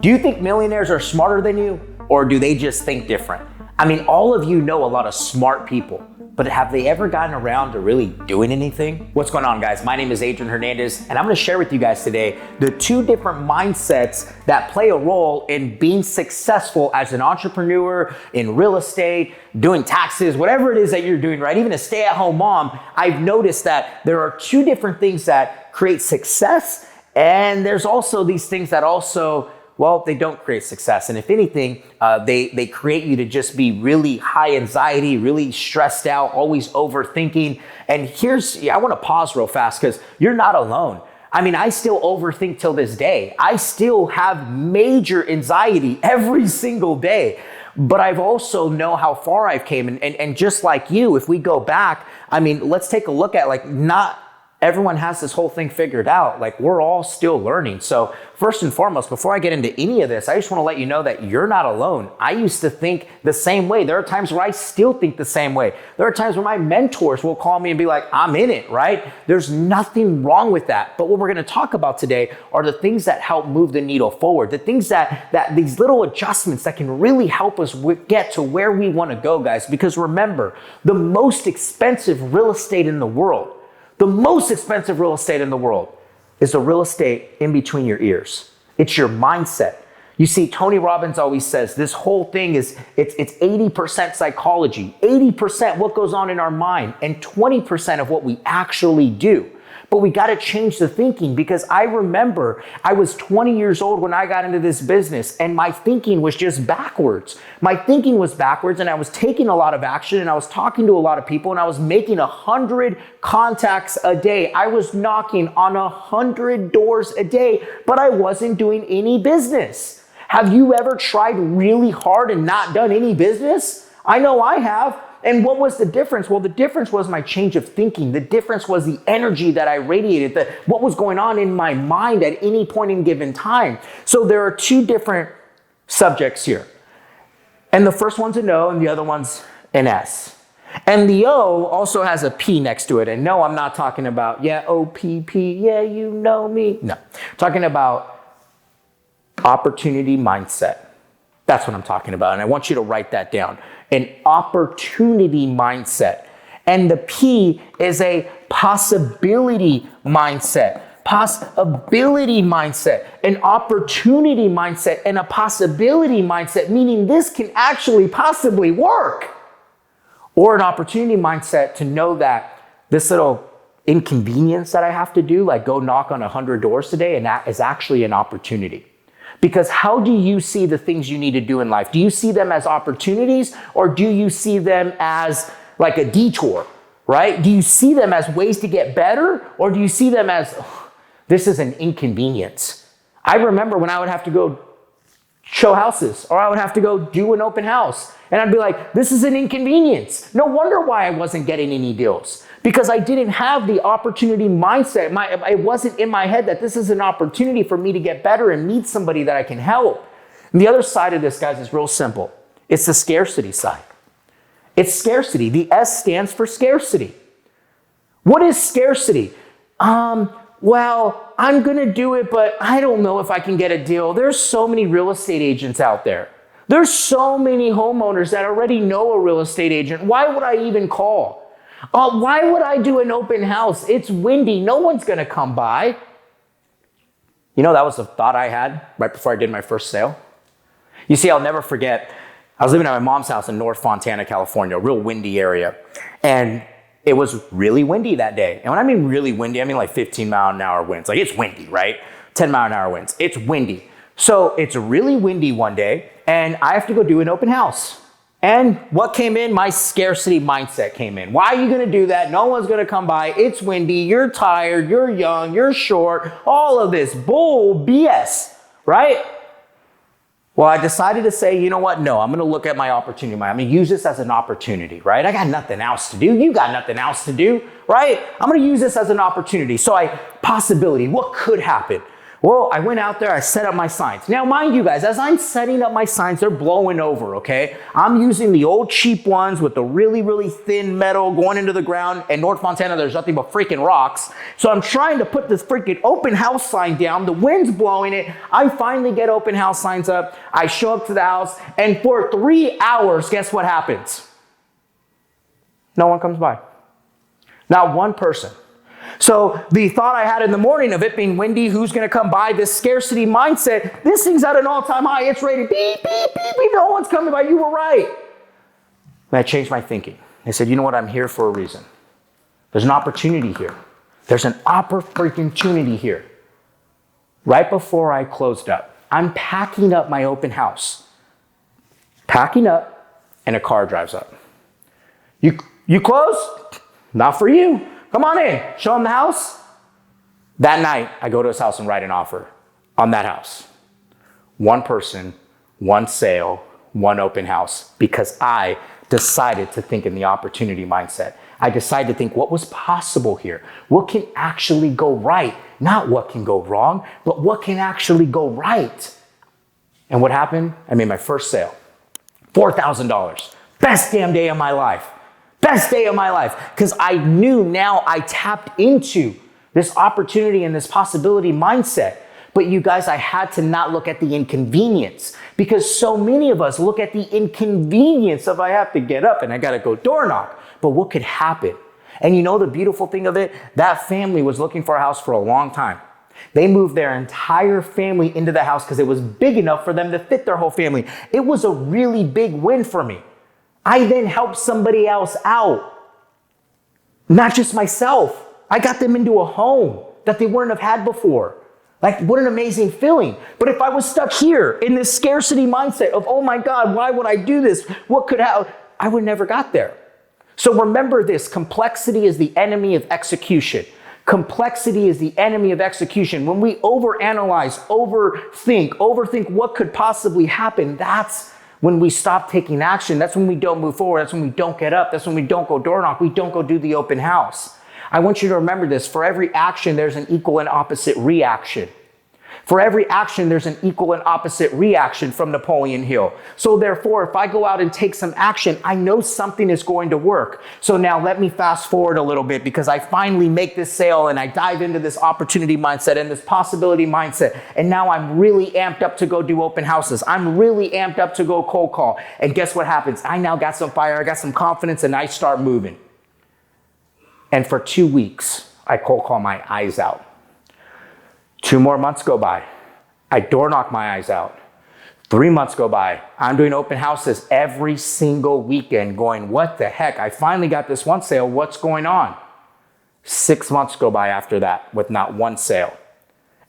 Do you think millionaires are smarter than you, or do they just think different? I mean, all of you know a lot of smart people, but have they ever gotten around to really doing anything? What's going on, guys? My name is Adrian Hernandez, and I'm gonna share with you guys today the two different mindsets that play a role in being successful as an entrepreneur, in real estate, doing taxes, whatever it is that you're doing, right? Even a stay-at-home mom, I've noticed that there are two different things that create success, and there's also these things that also, well, they don't create success. And if anything, they create you to just be really high anxiety, really stressed out, always overthinking. And I want to pause real fast because you're not alone. I mean, I still overthink till this day. I still have major anxiety every single day. But I've also know how far I've came. And just like you, if we go back, I mean, let's take a look at not everyone has this whole thing figured out. Like, we're all still learning. So first and foremost, before I get into any of this, I just want to let you know that you're not alone. I used to think the same way. There are times where I still think the same way. There are times where my mentors will call me and be like, I'm in it, right? There's nothing wrong with that. But what we're going to talk about today are the things that help move the needle forward. The things that these little adjustments that can really help us get to where we want to go, guys. Because remember, the most expensive real estate in the world, the most expensive real estate in the world is the real estate in between your ears. It's your mindset. You see, Tony Robbins always says this whole thing it's 80% psychology, 80% what goes on in our mind, and 20% of what we actually do. But we got to change the thinking, because I remember I was 20 years old when I got into this business, and my thinking was just backwards. My thinking was backwards, and I was taking a lot of action, and I was talking to a lot of people, and I was making 100 contacts a day. I was knocking on 100 doors a day, but I wasn't doing any business. Have you ever tried really hard and not done any business? I know I have. And what was the difference? Well, the difference was my change of thinking. The difference was the energy that I radiated, what was going on in my mind at any point in given time. So there are two different subjects here. And the first one's an O and the other one's an S. And the O also has a P next to it. And no, I'm not talking about, O-P-P, yeah, you know me. No, I'm talking about opportunity mindset. That's what I'm talking about. And I want you to write that down. An opportunity mindset. And the P is a possibility mindset. Possibility mindset. An opportunity mindset and a possibility mindset, meaning this can actually possibly work. Or an opportunity mindset to know that this little inconvenience that I have to do, like go knock on 100 doors today, and that is actually an opportunity. Because how do you see the things you need to do in life? Do you see them as opportunities, or do you see them as like a detour, right? Do you see them as ways to get better, or do you see them as, this is an inconvenience? I remember when I would have to go show houses, or I would have to go do an open house, and I'd be like, this is an inconvenience. No wonder why I wasn't getting any deals, because I didn't have the opportunity mindset. It wasn't in my head that this is an opportunity for me to get better and meet somebody that I can help. And the other side of this, guys, is real simple. It's the scarcity side. It's scarcity. The S stands for scarcity. What is scarcity? Well, I'm going to do it, but I don't know if I can get a deal. There's so many real estate agents out there. There's so many homeowners that already know a real estate agent. Why would I even call? Why would I do an open house? It's windy. No one's going to come by. You know, that was the thought I had right before I did my first sale. You see, I'll never forget, I was living at my mom's house in North Fontana, California, a real windy area. And it was really windy that day. And when I mean really windy, I mean like 15-mile-an-hour winds. Like, it's windy, right? 10-mile-an-hour winds. It's windy. So it's really windy one day, and I have to go do an open house. And what came in? My scarcity mindset came in. Why are you going to do that? No one's going to come by. It's windy. You're tired. You're young. You're short. All of this bull BS, right? Well, I decided to say, you know what? No, I'm going to look at my opportunity. I'm going to use this as an opportunity, right? I got nothing else to do. You got nothing else to do, right? I'm going to use this as an opportunity. So possibility, what could happen? Well, I went out there, I set up my signs. Now, mind you guys, as I'm setting up my signs, they're blowing over, okay? I'm using the old cheap ones with the really, really thin metal going into the ground. In North Montana, there's nothing but freaking rocks. So I'm trying to put this freaking open house sign down. The wind's blowing it. I finally get open house signs up. I show up to the house, and for 3 hours, guess what happens? No one comes by. Not one person. So the thought I had in the morning of it being windy, who's going to come by, this scarcity mindset, this thing's at an all-time high. It's rated beep, beep, beep, beep. No one's coming by. You were right. And I changed my thinking. I said, you know what? I'm here for a reason. There's an opportunity here. There's an opportunity here. Right before I closed up, I'm packing up my open house. Packing up, and a car drives up. You close? Not for you. Come on in, show him the house. That night, I go to his house and write an offer on that house. One person, one sale, one open house, because I decided to think in the opportunity mindset. I decided to think what was possible here. What can actually go right? Not what can go wrong, but what can actually go right. And what happened? I made my first sale, $4,000. Best damn day of my life. Best day of my life, because I knew now I tapped into this opportunity and this possibility mindset. But you guys, I had to not look at the inconvenience, because so many of us look at the inconvenience of I have to get up and I got to go door knock. But what could happen? And you know the beautiful thing of it? That family was looking for a house for a long time. They moved their entire family into the house because it was big enough for them to fit their whole family. It was a really big win for me. I then helped somebody else out, not just myself. I got them into a home that they wouldn't have had before. Like, what an amazing feeling. But if I was stuck here in this scarcity mindset of, oh my God, why would I do this? What could happen? I would never got there. So remember this, complexity is the enemy of execution. Complexity is the enemy of execution. When we overanalyze, overthink what could possibly happen, that's when we stop taking action. That's when we don't move forward. That's when we don't get up. That's when we don't go door knock. We don't go do the open house. I want you to remember this. For every action, there's an equal and opposite reaction. For every action, there's an equal and opposite reaction from Napoleon Hill. So therefore, if I go out and take some action, I know something is going to work. So now let me fast forward a little bit, because I finally make this sale and I dive into this opportunity mindset and this possibility mindset. And now I'm really amped up to go do open houses. I'm really amped up to go cold call. And guess what happens? I now got some fire, I got some confidence, and I start moving. And for 2 weeks, I cold call my eyes out. 2 more months go by. I door knock my eyes out. 3 months go by. I'm doing open houses every single weekend going, what the heck? I finally got this one sale. What's going on? 6 months go by after that with not one sale.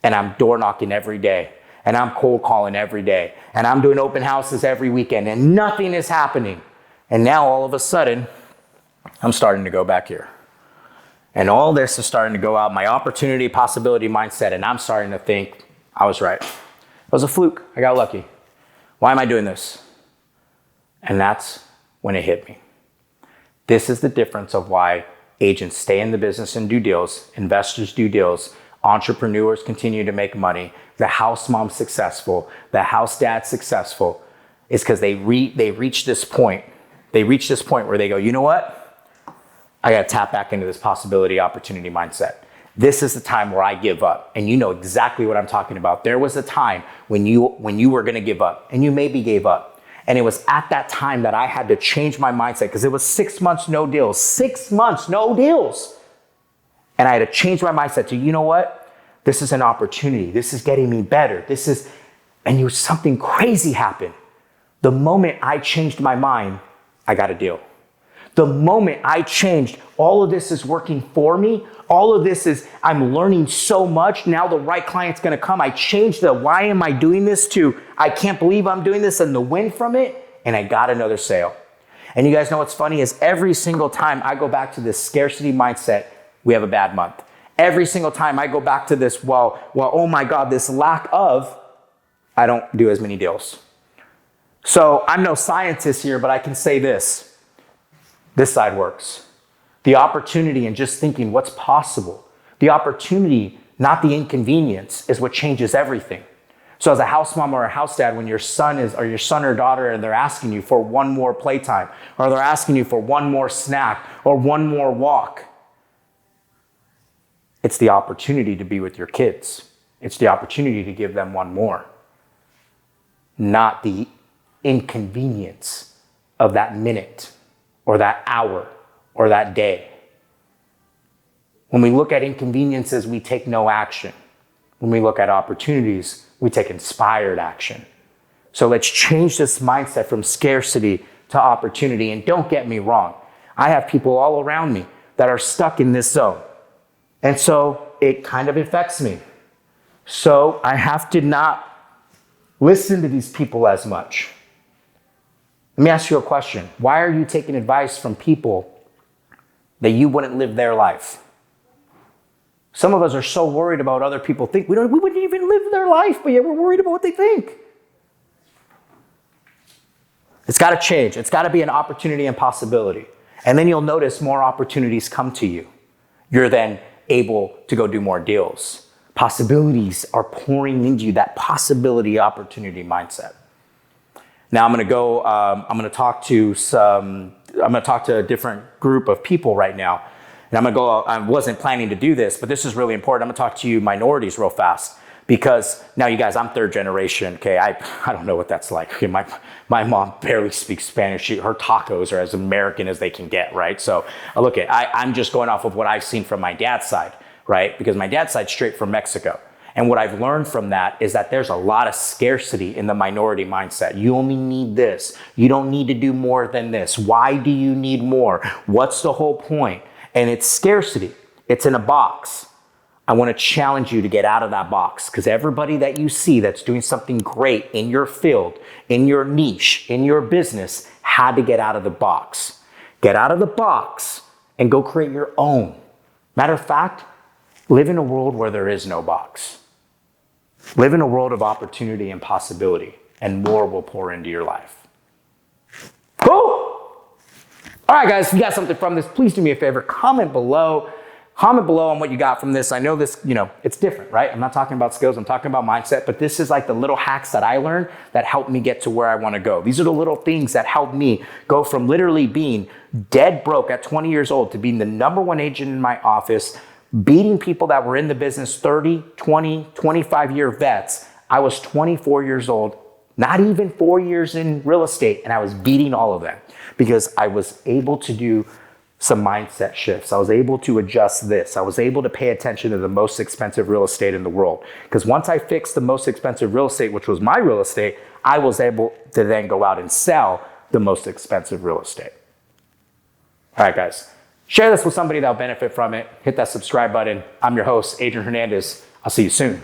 And I'm door knocking every day. And I'm cold calling every day. And I'm doing open houses every weekend. And nothing is happening. And now all of a sudden, I'm starting to go back here. And all this is starting to go out, my opportunity, possibility mindset, and I'm starting to think, I was right. It was a fluke. I got lucky. Why am I doing this? And that's when it hit me. This is the difference of why agents stay in the business and do deals, investors do deals, entrepreneurs continue to make money, the house mom's successful, the house dad's successful, is because they reach this point. They reach this point where they go, you know what? I got to tap back into this possibility, opportunity mindset. This is the time where I give up. And you know exactly what I'm talking about. There was a time when you were going to give up, and you maybe gave up. And it was at that time that I had to change my mindset, because it was 6 months, no deals. 6 months, no deals. And I had to change my mindset to, you know what? This is an opportunity. This is getting me better. And something crazy happened. The moment I changed my mind, I got a deal. The moment I changed, all of this is working for me. All of this is, I'm learning so much. Now the right client's going to come. I changed the why am I doing this to I can't believe I'm doing this and the win from it. And I got another sale. And you guys know what's funny is every single time I go back to this scarcity mindset, we have a bad month. Every single time I go back to this, well, oh my God, this lack of, I don't do as many deals. So I'm no scientist here, but I can say this. This side works. The opportunity and just thinking what's possible. The opportunity not the inconvenience, is what changes everything. So as a house mom or a house dad, when your son or daughter, and they're asking you for one more playtime, or they're asking you for one more snack or one more walk, it's the opportunity to be with your kids. It's the opportunity to give them one more, not the inconvenience of that minute or that hour or that day. When we look at inconveniences, we take no action. When we look at opportunities, we take inspired action. So let's change this mindset from scarcity to opportunity. And don't get me wrong, I have people all around me that are stuck in this zone. And so it kind of affects me. So I have to not listen to these people as much. Let me ask you a question. Why are you taking advice from people that you wouldn't live their life? Some of us are so worried about other people think. We wouldn't even live their life, but yet we're worried about what they think. It's got to change. It's got to be an opportunity and possibility. And then you'll notice more opportunities come to you. You're then able to go do more deals. Possibilities are pouring into you, that possibility opportunity mindset. Now I'm going to talk to a different group of people right now. And I'm going to go, I wasn't planning to do this, but this is really important. I'm going to talk to you minorities real fast, because now you guys, I'm third generation. Okay. I don't know what that's like. Okay, my mom barely speaks Spanish. Her tacos are as American as they can get. Right. So I'm just going off of what I've seen from my dad's side, right? Because my dad's side's straight from Mexico. And what I've learned from that is that there's a lot of scarcity in the minority mindset. You only need this. You don't need to do more than this. Why do you need more? What's the whole point? And it's scarcity. It's in a box. I want to challenge you to get out of that box, because everybody that you see that's doing something great in your field, in your niche, in your business, had to get out of the box. Get out of the box and go create your own. Matter of fact, live in a world where there is no box. Live in a world of opportunity and possibility, and more will pour into your life. Cool. All right, guys, if you got something from this, please do me a favor. Comment below on what you got from this. I know this, it's different, right? I'm not talking about skills. I'm talking about mindset, but this is like the little hacks that I learned that helped me get to where I want to go. These are the little things that helped me go from literally being dead broke at 20 years old to being the number one agent in my office, beating people that were in the business, 30, 20, 25-year vets. I was 24 years old, not even 4 years in real estate, and I was beating all of them because I was able to do some mindset shifts. I was able to adjust this. I was able to pay attention to the most expensive real estate in the world. Because once I fixed the most expensive real estate, which was my real estate, I was able to then go out and sell the most expensive real estate. All right, guys. Share this with somebody that'll benefit from it. Hit that subscribe button. I'm your host, Adrian Hernandez. I'll see you soon.